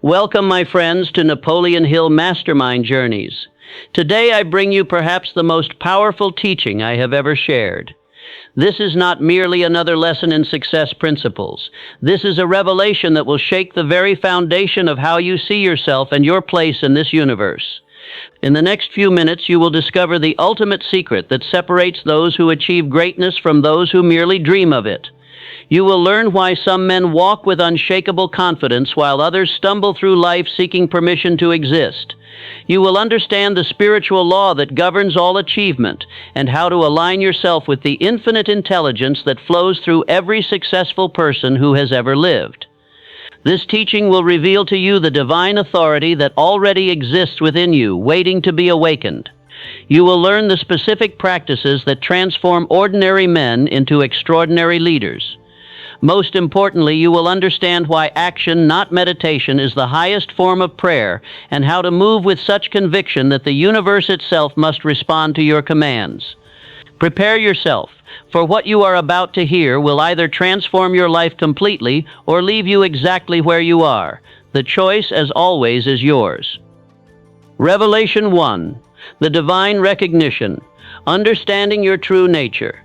Welcome, my friends, to Napoleon Hill Mastermind Journeys. Today I bring you perhaps the most powerful teaching I have ever shared. This is not merely another lesson in success principles. This is a revelation that will shake the very foundation of how you see yourself and your place in this universe. In the next few minutes, you will discover the ultimate secret that separates those who achieve greatness from those who merely dream of it. You will learn why some men walk with unshakable confidence while others stumble through life seeking permission to exist. You will understand the spiritual law that governs all achievement and how to align yourself with the infinite intelligence that flows through every successful person who has ever lived. This teaching will reveal to you the divine authority that already exists within you, waiting to be awakened. You will learn the specific practices that transform ordinary men into extraordinary leaders. Most importantly, you will understand why action, not meditation, is the highest form of prayer, and how to move with such conviction that the universe itself must respond to your commands. Prepare yourself, for what you are about to hear will either transform your life completely or leave you exactly where you are. The choice, as always, is yours. Revelation 1. The Divine Recognition. Understanding your true nature.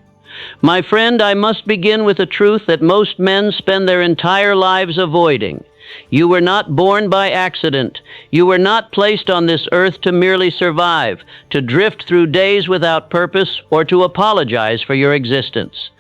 My friend, I must begin with a truth that most men spend their entire lives avoiding. You were not born by accident. You were not placed on this earth to merely survive, to drift through days without purpose, or to apologize for your existence.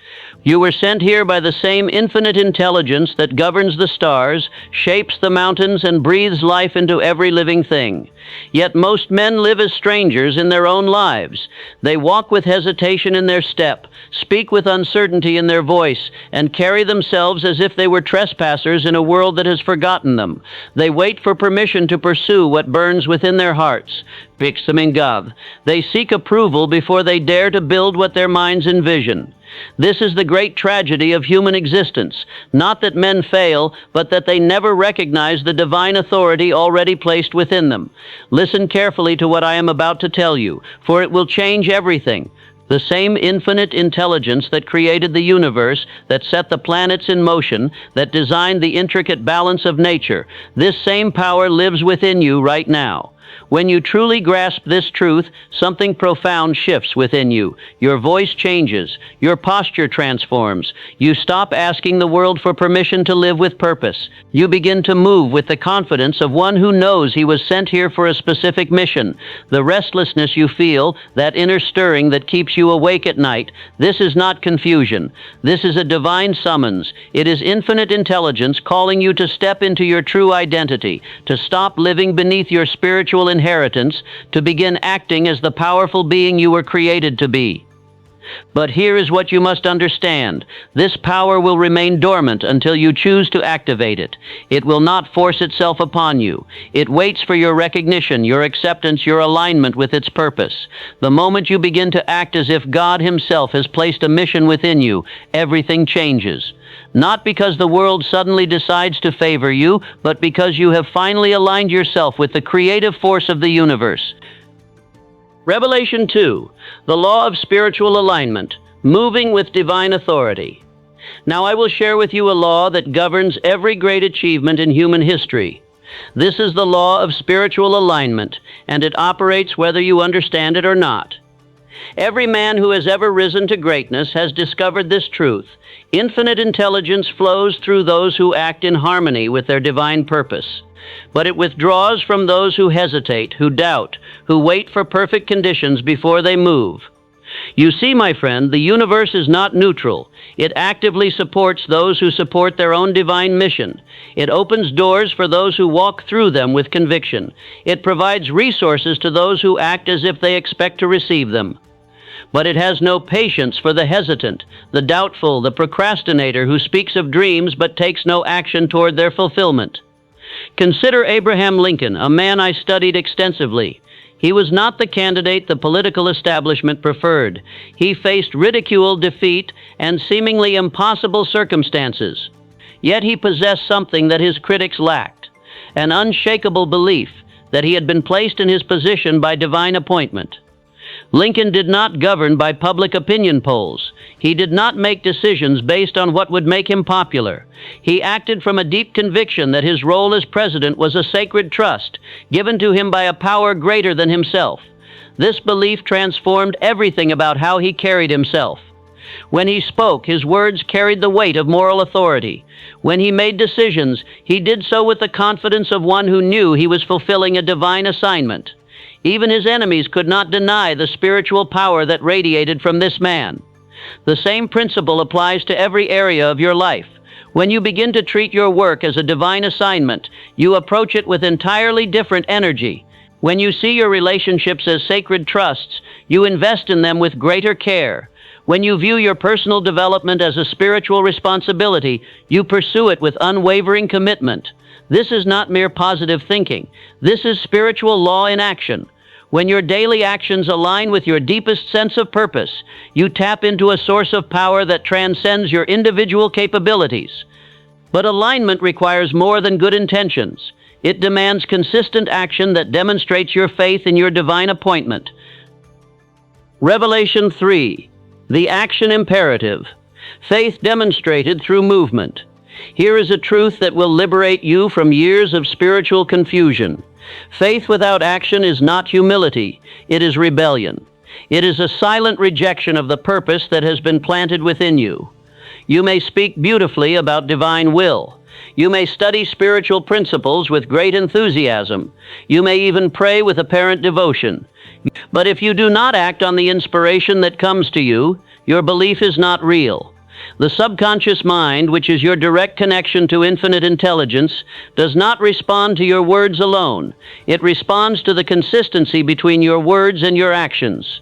You were sent here by the same infinite intelligence that governs the stars, shapes the mountains, and breathes life into every living thing. Yet most men live as strangers in their own lives. They walk with hesitation in their step, speak with uncertainty in their voice, and carry themselves as if they were trespassers in a world that has forgotten them. They wait for permission to pursue what burns within their hearts. They seek approval before they dare to build what their minds envision. This is the great tragedy of human existence. Not that men fail, but that they never recognize the divine authority already placed within them. Listen carefully to what I am about to tell you, for it will change everything. The same infinite intelligence that created the universe, that set the planets in motion, that designed the intricate balance of nature, this same power lives within you right now. When you truly grasp this truth, something profound shifts within you. Your voice changes. Your posture transforms. You stop asking the world for permission to live with purpose. You begin to move with the confidence of one who knows he was sent here for a specific mission. The restlessness you feel, that inner stirring that keeps you awake at night, this is not confusion. This is a divine summons. It is infinite intelligence calling you to step into your true identity, to stop living beneath your spiritual inheritance, to begin acting as the powerful being you were created to be. But here is what you must understand. This power will remain dormant until you choose to activate it. It will not force itself upon you. It waits for your recognition, your acceptance, your alignment with its purpose. The moment you begin to act as if God Himself has placed a mission within you, everything changes. Not because the world suddenly decides to favor you, but because you have finally aligned yourself with the creative force of the universe. Revelation 2. The Law of Spiritual Alignment. Moving with Divine Authority. Now I will share with you a law that governs every great achievement in human history. This is the law of spiritual alignment, and it operates whether you understand it or not. Every man who has ever risen to greatness has discovered this truth. Infinite intelligence flows through those who act in harmony with their divine purpose. But it withdraws from those who hesitate, who doubt, who wait for perfect conditions before they move. You see, my friend, the universe is not neutral. It actively supports those who support their own divine mission. It opens doors for those who walk through them with conviction. It provides resources to those who act as if they expect to receive them. But it has no patience for the hesitant, the doubtful, the procrastinator who speaks of dreams but takes no action toward their fulfillment. Consider Abraham Lincoln, a man I studied extensively. He was not the candidate the political establishment preferred. He faced ridicule, defeat, and seemingly impossible circumstances. Yet he possessed something that his critics lacked, an unshakable belief that he had been placed in his position by divine appointment. Lincoln did not govern by public opinion polls. He did not make decisions based on what would make him popular. He acted from a deep conviction that his role as president was a sacred trust given to him by a power greater than himself. This belief transformed everything about how he carried himself. When he spoke, his words carried the weight of moral authority. When he made decisions, he did so with the confidence of one who knew he was fulfilling a divine assignment. Even his enemies could not deny the spiritual power that radiated from this man. The same principle applies to every area of your life. When you begin to treat your work as a divine assignment, you approach it with entirely different energy. When you see your relationships as sacred trusts, you invest in them with greater care. When you view your personal development as a spiritual responsibility, you pursue it with unwavering commitment. This is not mere positive thinking. This is spiritual law in action. When your daily actions align with your deepest sense of purpose, you tap into a source of power that transcends your individual capabilities. But alignment requires more than good intentions. It demands consistent action that demonstrates your faith in your divine appointment. Revelation 3. The action imperative. Faith demonstrated through movement. Here is a truth that will liberate you from years of spiritual confusion. Faith without action is not humility, it is rebellion. It is a silent rejection of the purpose that has been planted within you. You may speak beautifully about divine will. You may study spiritual principles with great enthusiasm. You may even pray with apparent devotion. But if you do not act on the inspiration that comes to you, your belief is not real. The subconscious mind, which is your direct connection to infinite intelligence, does not respond to your words alone. It responds to the consistency between your words and your actions.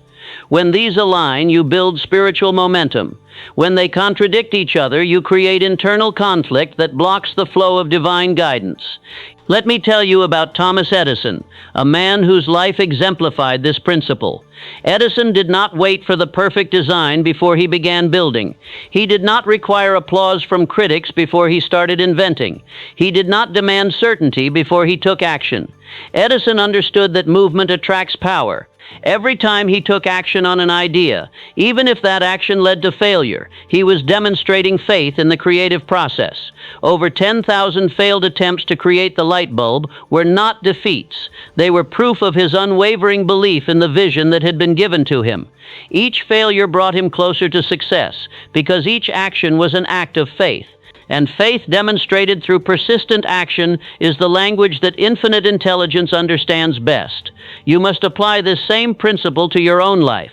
When these align, you build spiritual momentum. When they contradict each other, you create internal conflict that blocks the flow of divine guidance. Let me tell you about Thomas Edison, a man whose life exemplified this principle. Edison did not wait for the perfect design before he began building. He did not require applause from critics before he started inventing. He did not demand certainty before he took action. Edison understood that movement attracts power. Every time he took action on an idea, even if that action led to failure, he was demonstrating faith in the creative process. Over 10,000 failed attempts to create the light bulb were not defeats. They were proof of his unwavering belief in the vision that had been given to him. Each failure brought him closer to success, because each action was an act of faith. And faith demonstrated through persistent action is the language that infinite intelligence understands best. You must apply this same principle to your own life.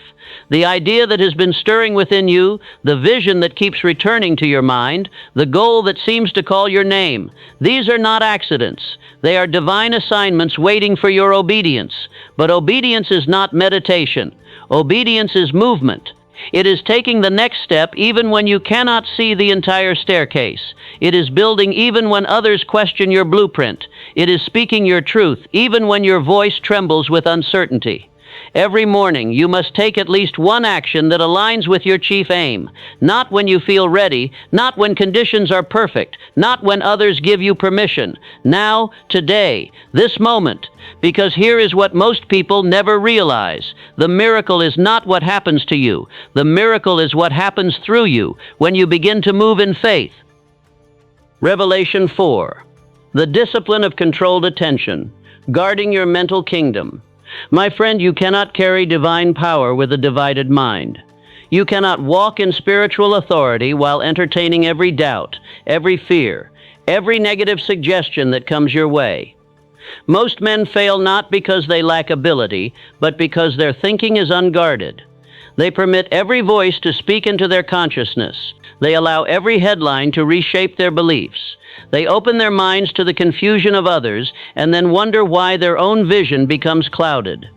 The idea that has been stirring within you, the vision that keeps returning to your mind, the goal that seems to call your name, these are not accidents. They are divine assignments waiting for your obedience. But obedience is not meditation. Obedience is movement. It is taking the next step even when you cannot see the entire staircase. It is building even when others question your blueprint. It is speaking your truth even when your voice trembles with uncertainty. Every morning, you must take at least one action that aligns with your chief aim. Not when you feel ready, not when conditions are perfect, not when others give you permission. Now, today, this moment. Because here is what most people never realize. The miracle is not what happens to you. The miracle is what happens through you when you begin to move in faith. Revelation 4. The discipline of controlled attention. Guarding your mental kingdom. My friend, you cannot carry divine power with a divided mind. You cannot walk in spiritual authority while entertaining every doubt, every fear, every negative suggestion that comes your way. Most men fail not because they lack ability, but because their thinking is unguarded. They permit every voice to speak into their consciousness. They allow every headline to reshape their beliefs. They open their minds to the confusion of others and then wonder why their own vision becomes clouded.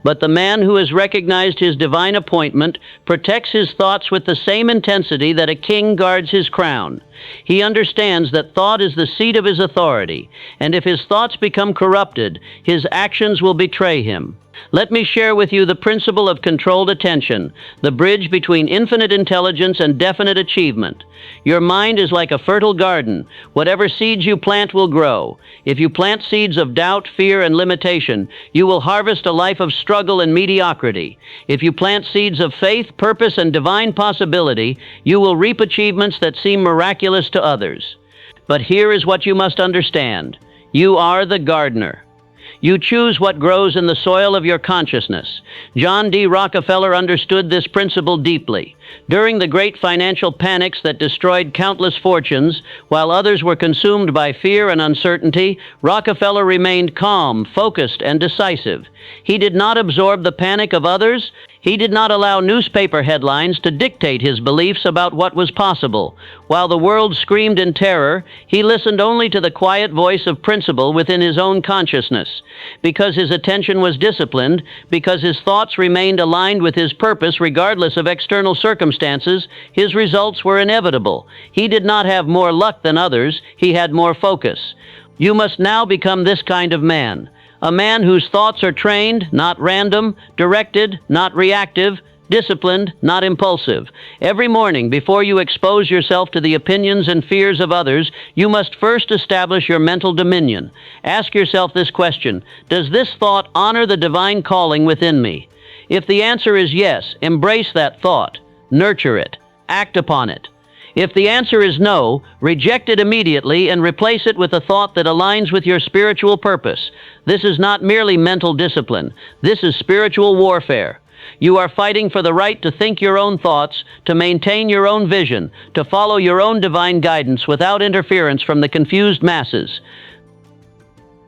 But the man who has recognized his divine appointment protects his thoughts with the same intensity that a king guards his crown. He understands that thought is the seat of his authority, and if his thoughts become corrupted, his actions will betray him. Let me share with you the principle of controlled attention, the bridge between infinite intelligence and definite achievement. Your mind is like a fertile garden. Whatever seeds you plant will grow. If you plant seeds of doubt, fear, and limitation, you will harvest a life of struggle and mediocrity. If you plant seeds of faith, purpose, and divine possibility, you will reap achievements that seem miraculous to others. But here is what you must understand. You are the gardener. You choose what grows in the soil of your consciousness. John D. Rockefeller understood this principle deeply. During the great financial panics that destroyed countless fortunes, while others were consumed by fear and uncertainty, Rockefeller remained calm, focused, and decisive. He did not absorb the panic of others. He did not allow newspaper headlines to dictate his beliefs about what was possible. While the world screamed in terror, he listened only to the quiet voice of principle within his own consciousness. Because his attention was disciplined, because his thoughts remained aligned with his purpose regardless of external circumstances, his results were inevitable. He did not have more luck than others, he had more focus. You must now become this kind of man. A man whose thoughts are trained, not random, directed, not reactive, disciplined, not impulsive. Every morning, before you expose yourself to the opinions and fears of others, you must first establish your mental dominion. Ask yourself this question: does this thought honor the divine calling within me? If the answer is yes, embrace that thought, nurture it, act upon it. If the answer is no, reject it immediately and replace it with a thought that aligns with your spiritual purpose. This is not merely mental discipline. This is spiritual warfare. You are fighting for the right to think your own thoughts, to maintain your own vision, to follow your own divine guidance without interference from the confused masses.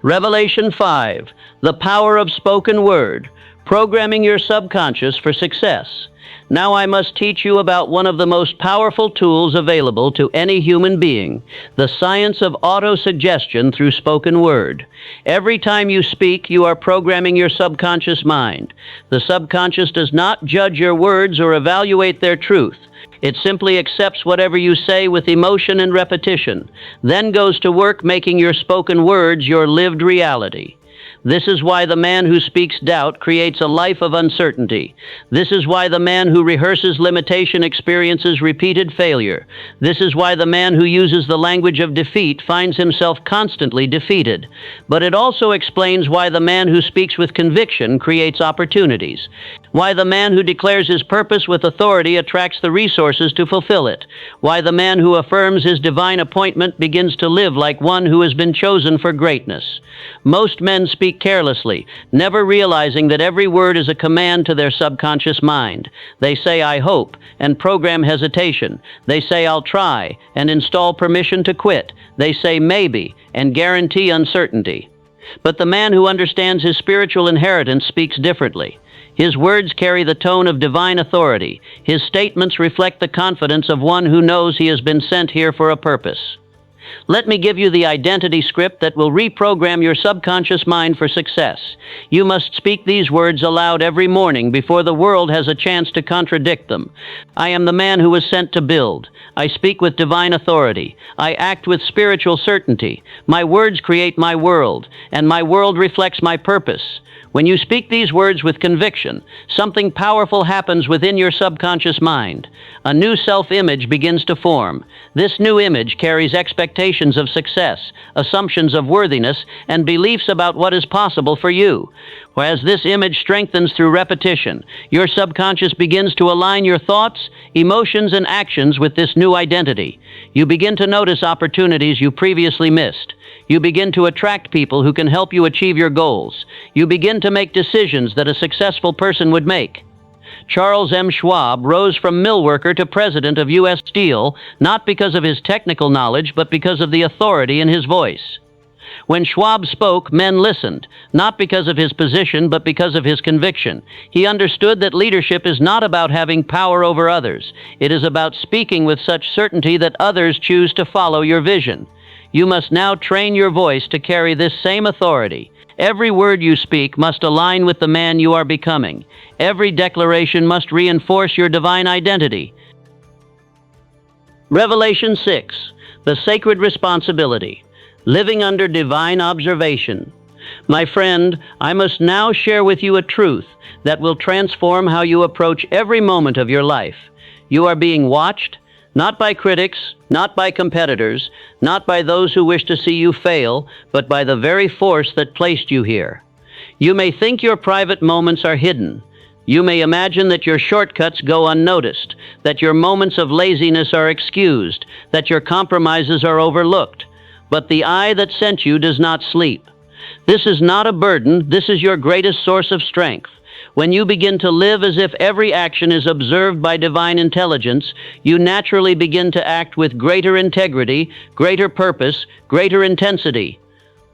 Revelation 5. The power of spoken word. Programming your subconscious for success. Now I must teach you about one of the most powerful tools available to any human being, the science of auto-suggestion through spoken word. Every time you speak, you are programming your subconscious mind. The subconscious does not judge your words or evaluate their truth. It simply accepts whatever you say with emotion and repetition, then goes to work making your spoken words your lived reality. This is why the man who speaks doubt creates a life of uncertainty. This is why the man who rehearses limitation experiences repeated failure. This is why the man who uses the language of defeat finds himself constantly defeated. But it also explains why the man who speaks with conviction creates opportunities. Why the man who declares his purpose with authority attracts the resources to fulfill it. Why the man who affirms his divine appointment begins to live like one who has been chosen for greatness. Most men speak carelessly, never realizing that every word is a command to their subconscious mind. They say, "I hope," and program hesitation. They say, "I'll try," and install permission to quit. They say, "maybe," and guarantee uncertainty. But the man who understands his spiritual inheritance speaks differently. His words carry the tone of divine authority. His statements reflect the confidence of one who knows he has been sent here for a purpose. Let me give you the identity script that will reprogram your subconscious mind for success. You must speak these words aloud every morning before the world has a chance to contradict them. I am the man who was sent to build. I speak with divine authority. I act with spiritual certainty. My words create my world, and my world reflects my purpose. When you speak these words with conviction, something powerful happens within your subconscious mind. A new self-image begins to form. This new image carries expectations of success, assumptions of worthiness, and beliefs about what is possible for you. As this image strengthens through repetition, your subconscious begins to align your thoughts, emotions, and actions with this new identity. You begin to notice opportunities you previously missed. You begin to attract people who can help you achieve your goals. You begin to make decisions that a successful person would make. Charles M. Schwab rose from mill worker to president of U.S. Steel, not because of his technical knowledge, but because of the authority in his voice. When Schwab spoke, men listened, not because of his position, but because of his conviction. He understood that leadership is not about having power over others. It is about speaking with such certainty that others choose to follow your vision. You must now train your voice to carry this same authority. Every word you speak must align with the man you are becoming. Every declaration must reinforce your divine identity. Revelation 6. The sacred responsibility. Living under divine observation. My friend, I must now share with you a truth that will transform how you approach every moment of your life. You are being watched, not by critics, not by competitors, not by those who wish to see you fail, but by the very force that placed you here. You may think your private moments are hidden. You may imagine that your shortcuts go unnoticed, that your moments of laziness are excused, that your compromises are overlooked. But the eye that sent you does not sleep. This is not a burden, this is your greatest source of strength. When you begin to live as if every action is observed by divine intelligence, you naturally begin to act with greater integrity, greater purpose, greater intensity.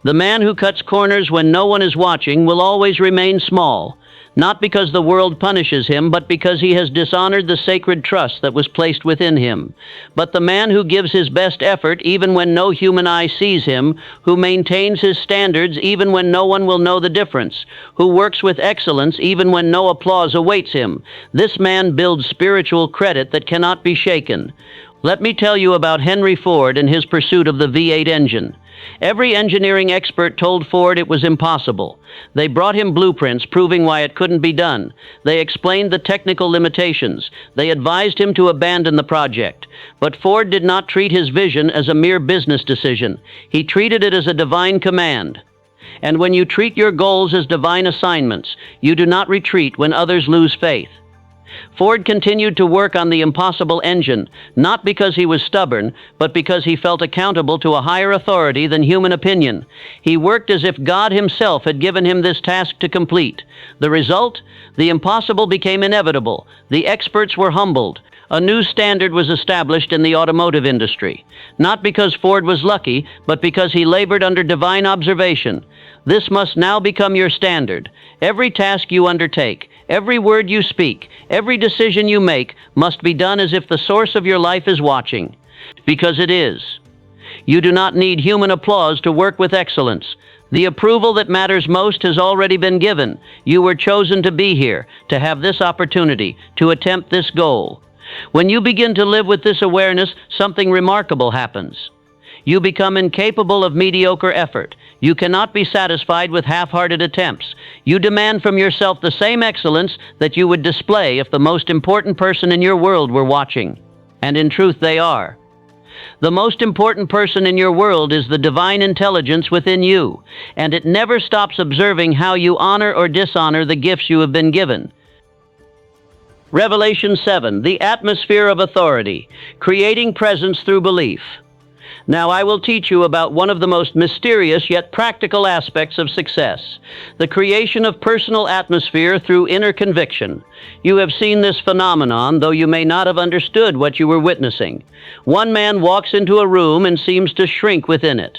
The man who cuts corners when no one is watching will always remain small, not because the world punishes him, but because he has dishonored the sacred trust that was placed within him. But the man who gives his best effort even when no human eye sees him, who maintains his standards even when no one will know the difference, who works with excellence even when no applause awaits him, this man builds spiritual credit that cannot be shaken. Let me tell you about Henry Ford and his pursuit of the V8 engine. Every engineering expert told Ford it was impossible. They brought him blueprints proving why it couldn't be done. They explained the technical limitations. They advised him to abandon the project. But Ford did not treat his vision as a mere business decision. He treated it as a divine command. And when you treat your goals as divine assignments, you do not retreat when others lose faith. Ford continued to work on the impossible engine, not because he was stubborn, but because he felt accountable to a higher authority than human opinion. He worked as if God himself had given him this task to complete. The result? The impossible became inevitable. The experts were humbled. A new standard was established in the automotive industry, not because Ford was lucky, but because he labored under divine observation. This must now become your standard. Every task you undertake, every word you speak, every decision you make must be done as if the source of your life is watching, because it is. You do not need human applause to work with excellence. The approval that matters most has already been given. You were chosen to be here, to have this opportunity, to attempt this goal. When you begin to live with this awareness, something remarkable happens. You become incapable of mediocre effort. You cannot be satisfied with half-hearted attempts. You demand from yourself the same excellence that you would display if the most important person in your world were watching. And in truth, they are. The most important person in your world is the divine intelligence within you, and it never stops observing how you honor or dishonor the gifts you have been given. Revelation 7, the atmosphere of authority, creating presence through belief. Now I will teach you about one of the most mysterious yet practical aspects of success, the creation of personal atmosphere through inner conviction. You have seen this phenomenon, though you may not have understood what you were witnessing. One man walks into a room and seems to shrink within it.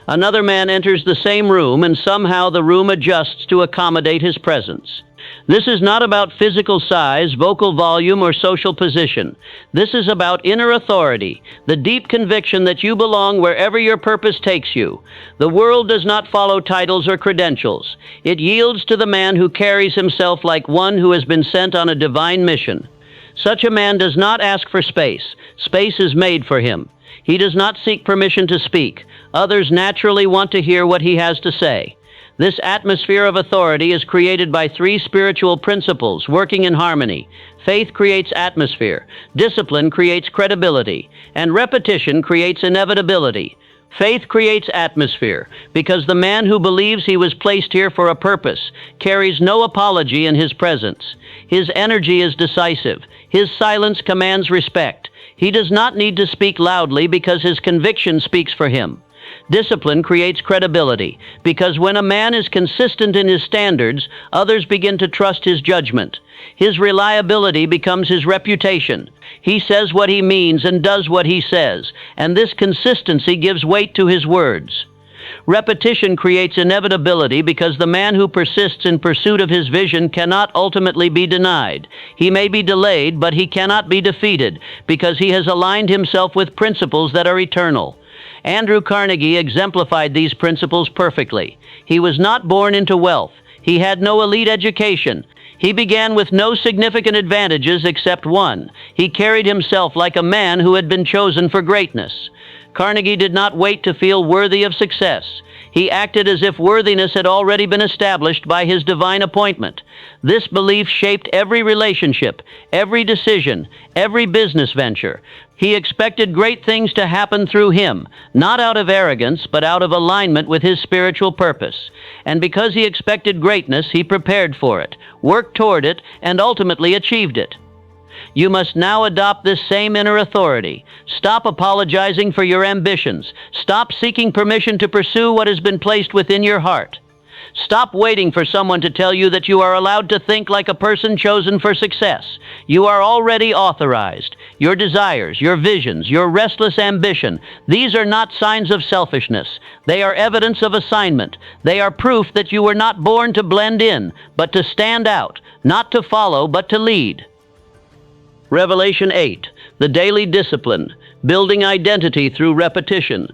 Another man enters the same room and somehow the room adjusts to accommodate his presence. This is not about physical size, vocal volume, or social position. This is about inner authority, the deep conviction that you belong wherever your purpose takes you. The world does not follow titles or credentials. It yields to the man who carries himself like one who has been sent on a divine mission. Such a man does not ask for space. Space is made for him. He does not seek permission to speak. Others naturally want to hear what he has to say. This atmosphere of authority is created by three spiritual principles working in harmony. Faith creates atmosphere, discipline creates credibility, and repetition creates inevitability. Faith creates atmosphere because the man who believes he was placed here for a purpose carries no apology in his presence. His energy is decisive. His silence commands respect. He does not need to speak loudly because his conviction speaks for him. Discipline creates credibility, because when a man is consistent in his standards, others begin to trust his judgment. His reliability becomes his reputation. He says what he means and does what he says, and this consistency gives weight to his words. Repetition creates inevitability because the man who persists in pursuit of his vision cannot ultimately be denied. He may be delayed, but he cannot be defeated because he has aligned himself with principles that are eternal. Andrew Carnegie exemplified these principles perfectly. He was not born into wealth. He had no elite education. He began with no significant advantages except one. He carried himself like a man who had been chosen for greatness. Carnegie did not wait to feel worthy of success. He acted as if worthiness had already been established by his divine appointment. This belief shaped every relationship, every decision, every business venture. He expected great things to happen through him, not out of arrogance, but out of alignment with his spiritual purpose. And because he expected greatness, he prepared for it, worked toward it, and ultimately achieved it. You must now adopt this same inner authority. Stop apologizing for your ambitions. Stop seeking permission to pursue what has been placed within your heart. Stop waiting for someone to tell you that you are allowed to think like a person chosen for success. You are already authorized. Your desires, your visions, your restless ambition, these are not signs of selfishness. They are evidence of assignment. They are proof that you were not born to blend in, but to stand out, not to follow, but to lead. Revelation 8, the daily discipline, building identity through repetition.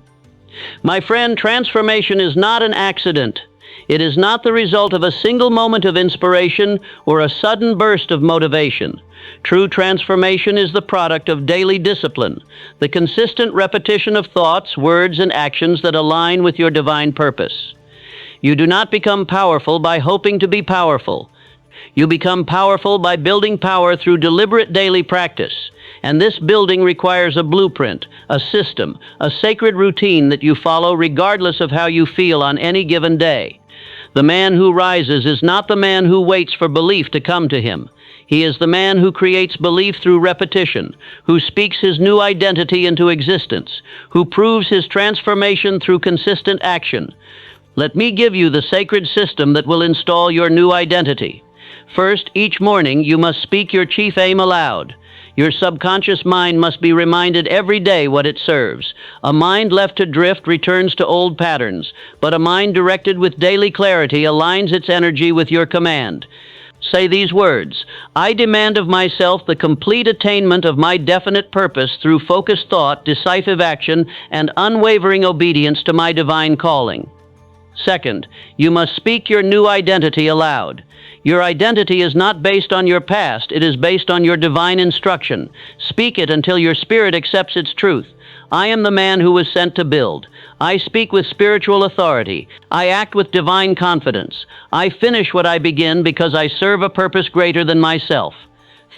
My friend, transformation is not an accident. It is not the result of a single moment of inspiration or a sudden burst of motivation. True transformation is the product of daily discipline, the consistent repetition of thoughts, words, and actions that align with your divine purpose. You do not become powerful by hoping to be powerful. You become powerful by building power through deliberate daily practice. And this building requires a blueprint, a system, a sacred routine that you follow regardless of how you feel on any given day. The man who rises is not the man who waits for belief to come to him. He is the man who creates belief through repetition, who speaks his new identity into existence, who proves his transformation through consistent action. Let me give you the sacred system that will install your new identity. First, each morning you must speak your chief aim aloud. Your subconscious mind must be reminded every day what it serves. A mind left to drift returns to old patterns, but a mind directed with daily clarity aligns its energy with your command. Say these words: I demand of myself the complete attainment of my definite purpose through focused thought, decisive action, and unwavering obedience to my divine calling. Second, you must speak your new identity aloud. Your identity is not based on your past, it is based on your divine instruction. Speak it until your spirit accepts its truth. I am the man who was sent to build. I speak with spiritual authority. I act with divine confidence. I finish what I begin because I serve a purpose greater than myself.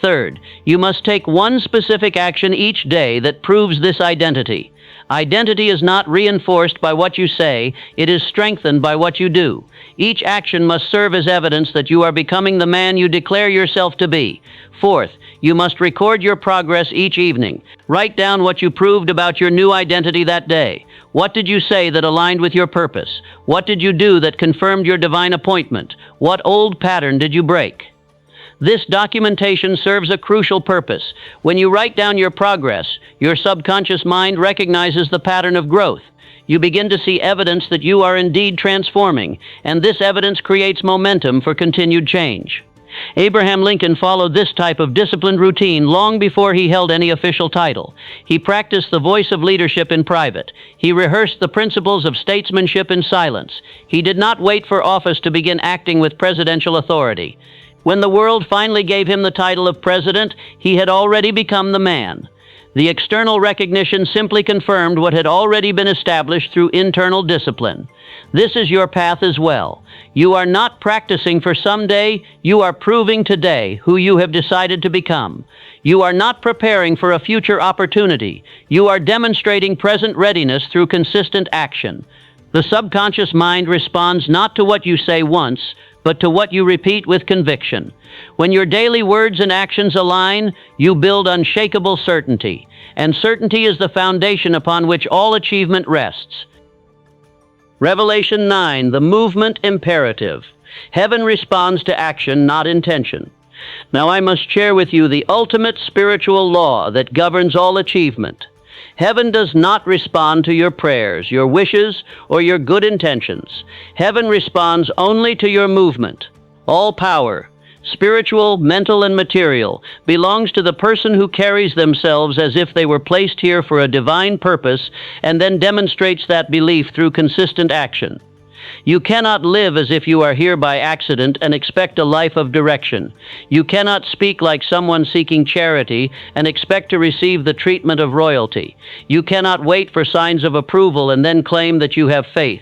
Third, you must take one specific action each day that proves this identity. Identity is not reinforced by what you say, it is strengthened by what you do. Each action must serve as evidence that you are becoming the man you declare yourself to be. Fourth, you must record your progress each evening. Write down what you proved about your new identity that day. What did you say that aligned with your purpose? What did you do that confirmed your divine appointment? What old pattern did you break? This documentation serves a crucial purpose. When you write down your progress, your subconscious mind recognizes the pattern of growth. You begin to see evidence that you are indeed transforming, and this evidence creates momentum for continued change. Abraham Lincoln followed this type of disciplined routine long before he held any official title. He practiced the voice of leadership in private. He rehearsed the principles of statesmanship in silence. He did not wait for office to begin acting with presidential authority. When the world finally gave him the title of president, he had already become the man. The external recognition simply confirmed what had already been established through internal discipline. This is your path as well. You are not practicing for someday, you are proving today who you have decided to become. You are not preparing for a future opportunity. You are demonstrating present readiness through consistent action. The subconscious mind responds not to what you say once, but to what you repeat with conviction. When your daily words and actions align, you build unshakable certainty, and certainty is the foundation upon which all achievement rests. Revelation 9, the movement imperative. Heaven responds to action, not intention. Now I must share with you the ultimate spiritual law that governs all achievement. Heaven does not respond to your prayers, your wishes, or your good intentions. Heaven responds only to your movement. All power, spiritual, mental, and material, belongs to the person who carries themselves as if they were placed here for a divine purpose and then demonstrates that belief through consistent action. You cannot live as if you are here by accident and expect a life of direction. You cannot speak like someone seeking charity and expect to receive the treatment of royalty. You cannot wait for signs of approval and then claim that you have faith.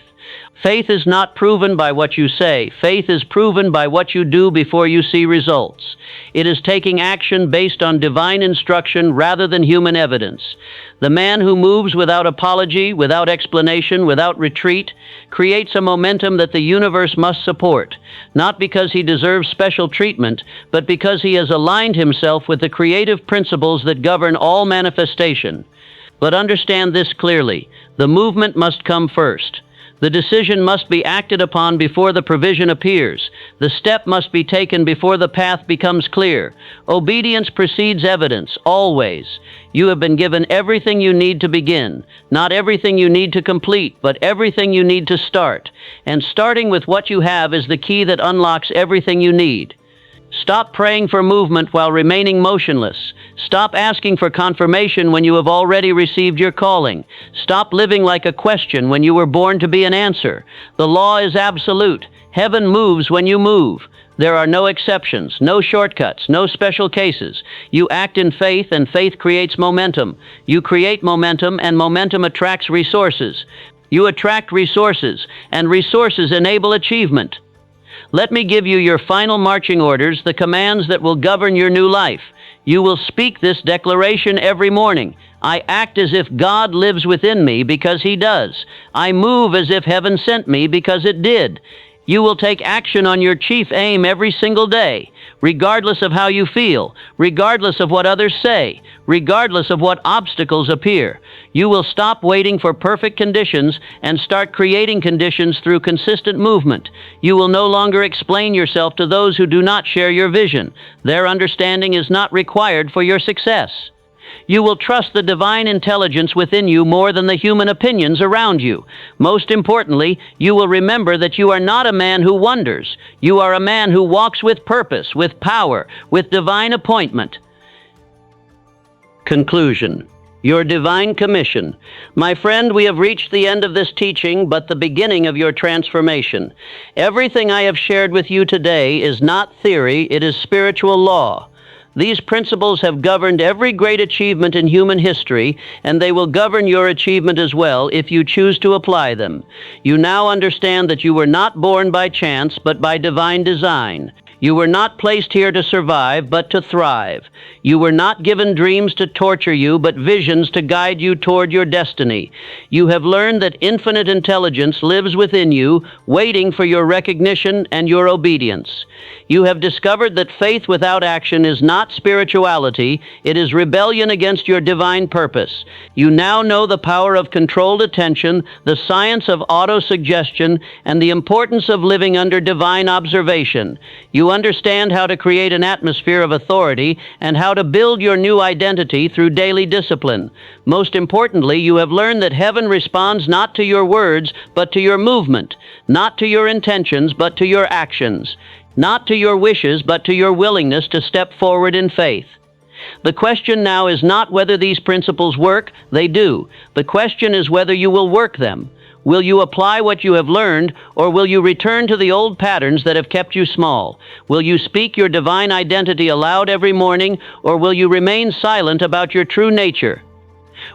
Faith is not proven by what you say. Faith is proven by what you do before you see results. It is taking action based on divine instruction rather than human evidence. The man who moves without apology, without explanation, without retreat, creates a momentum that the universe must support, not because he deserves special treatment, but because he has aligned himself with the creative principles that govern all manifestation. But understand this clearly: the movement must come first. The decision must be acted upon before the provision appears. The step must be taken before the path becomes clear. Obedience precedes evidence, always. You have been given everything you need to begin. Not everything you need to complete, but everything you need to start. And starting with what you have is the key that unlocks everything you need. Stop praying for movement while remaining motionless. Stop asking for confirmation when you have already received your calling. Stop living like a question when you were born to be an answer. The law is absolute. Heaven moves when you move. There are no exceptions, no shortcuts, no special cases. You act in faith, and faith creates momentum. You create momentum, and momentum attracts resources. You attract resources, and resources enable achievement. Let me give you your final marching orders, the commands that will govern your new life. You will speak this declaration every morning. I act as if God lives within me because He does. I move as if heaven sent me because it did. You will take action on your chief aim every single day, regardless of how you feel, regardless of what others say, regardless of what obstacles appear. You will stop waiting for perfect conditions and start creating conditions through consistent movement. You will no longer explain yourself to those who do not share your vision. Their understanding is not required for your success. You will trust the divine intelligence within you more than the human opinions around you. Most importantly, you will remember that you are not a man who wonders. You are a man who walks with purpose, with power, with divine appointment. Conclusion. Your divine commission. My friend, we have reached the end of this teaching, but the beginning of your transformation. Everything I have shared with you today is not theory, it is spiritual law. These principles have governed every great achievement in human history, and they will govern your achievement as well if you choose to apply them. You now understand that you were not born by chance, but by divine design. You were not placed here to survive, but to thrive. You were not given dreams to torture you, but visions to guide you toward your destiny. You have learned that infinite intelligence lives within you, waiting for your recognition and your obedience. You have discovered that faith without action is not spirituality, it is rebellion against your divine purpose. You now know the power of controlled attention, the science of autosuggestion, and the importance of living under divine observation. You understand how to create an atmosphere of authority and how to build your new identity through daily discipline. Most importantly, you have learned that heaven responds not to your words, but to your movement, not to your intentions, but to your actions, not to your wishes, but to your willingness to step forward in faith. The question now is not whether these principles work. They do. The question is whether you will work them. Will you apply what you have learned, or will you return to the old patterns that have kept you small? Will you speak your divine identity aloud every morning, or will you remain silent about your true nature?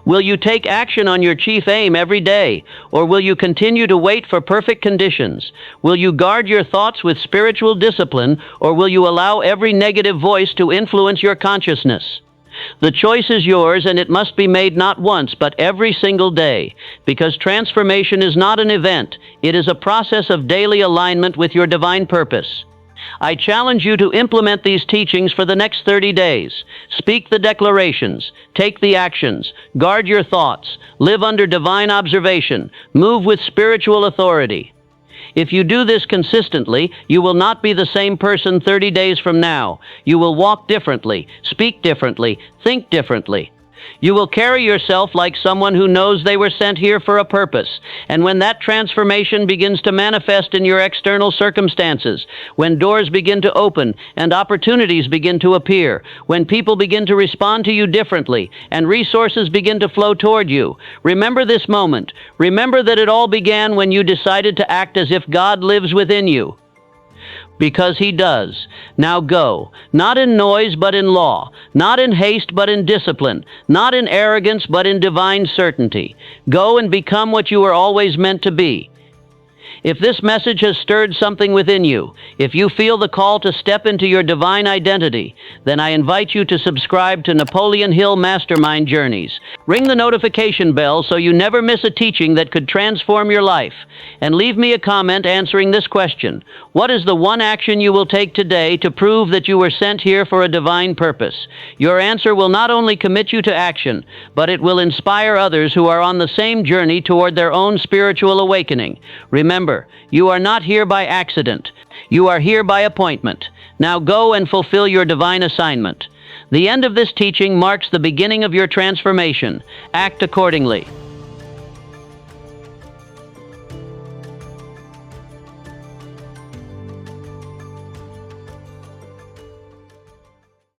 Will you take action on your chief aim every day, or will you continue to wait for perfect conditions? Will you guard your thoughts with spiritual discipline, or will you allow every negative voice to influence your consciousness? The choice is yours, and it must be made not once, but every single day, because transformation is not an event. It is a process of daily alignment with your divine purpose. I challenge you to implement these teachings for the next 30 days. Speak the declarations, take the actions, guard your thoughts, live under divine observation, move with spiritual authority. If you do this consistently, you will not be the same person 30 days from now. You will walk differently, speak differently, think differently. You will carry yourself like someone who knows they were sent here for a purpose. And when that transformation begins to manifest in your external circumstances, when doors begin to open and opportunities begin to appear, when people begin to respond to you differently and resources begin to flow toward you, remember this moment. Remember that it all began when you decided to act as if God lives within you. Because He does. Now go, not in noise but in law, not in haste but in discipline, not in arrogance but in divine certainty. Go and become what you were always meant to be. If this message has stirred something within you, if you feel the call to step into your divine identity, then I invite you to subscribe to Napoleon Hill Mastermind Journeys. Ring the notification bell so you never miss a teaching that could transform your life. And leave me a comment answering this question: what is the one action you will take today to prove that you were sent here for a divine purpose? Your answer will not only commit you to action, but it will inspire others who are on the same journey toward their own spiritual awakening. Remember, you are not here by accident. You are here by appointment. Now go and fulfill your divine assignment. The end of this teaching marks the beginning of your transformation. Act accordingly.